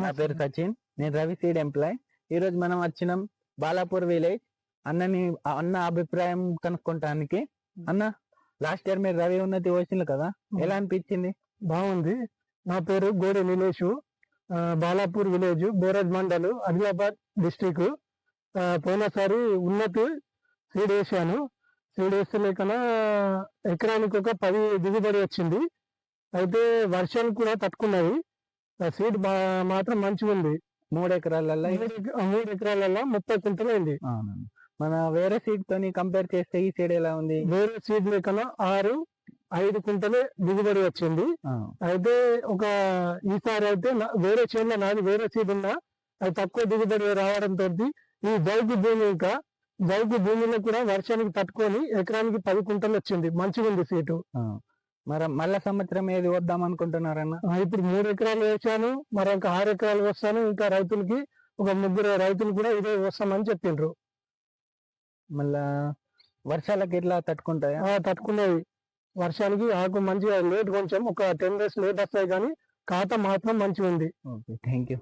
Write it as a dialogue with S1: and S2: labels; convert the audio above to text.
S1: నా పేరు సచిన్, నేను రవి సీడ్ ఎంప్లాయ్. ఈ రోజు మనం వచ్చినాం బాలాపూర్ విలేజ్. అన్న అభిప్రాయం కనుక్కోవటానికి. అన్న, లాస్ట్ ఇయర్ మీరు రవి ఉన్నతి వచ్చింది కదా, ఎలా అనిపించింది?
S2: బాగుంది. నా పేరు గోడి నీలేషు, బాలాపూర్ విలేజ్, బోరజ్ మండల్, ఆదిలాబాద్ డిస్టిక్. పోయినసారి ఉన్నతి సీడ్ వేసాను. సీడ్ వేస్తే లేకనా ఎకరానికి ఒక 10 దిగుబడి వచ్చింది. అయితే వర్షాలు కూడా తట్టుకున్నది. సీడ్ మాత్రం మంచిగా ఉంది.
S1: 3 ఎకరాలలో
S2: 3 ఎకరాలలో 30 క్వింటల్ అయింది.
S1: మన వేరే సీడ్ తోని కంపేర్ చేస్తే ఈ సీడ్ ఎలా ఉంది?
S2: వేరే సీడ్ లేకన్నా 5 క్వింటల్ దిగుబడి వచ్చింది. అయితే ఈసారి అయితే వేరే చేనులో నాది వేరే సీడ్ ఉన్నా అది తక్కువ దిగుబడి రావడంతో ఈ జైగు భూమిలో కూడా వర్షానికి తట్టుకొని ఎకరానికి 10 క్వింటల్ వచ్చింది. మంచిగా ఉంది సీటు.
S1: మరి మళ్ళా సంవత్సరం ఏది వద్దాం అనుకుంటున్నారన్న?
S2: ఇప్పుడు 3 ఎకరాలు వేసాను, మరి ఇంకా 6 ఎకరాలు వస్తాను. ఇంకా రైతులకి ఒక 3 రైతులు కూడా ఇదే వస్తామని చెప్పిండ్రు.
S1: మళ్ళా వర్షాలకి ఎట్లా తట్టుకుంటాయా?
S2: తట్టుకునేవి. వర్షానికి ఆకు మంచిగా లేట్, కొంచెం ఒక 10 days లేట్ వస్తాయి, కానీ ఖాతా మాత్రం మంచిగా ఉంది.
S1: Okay, thank you.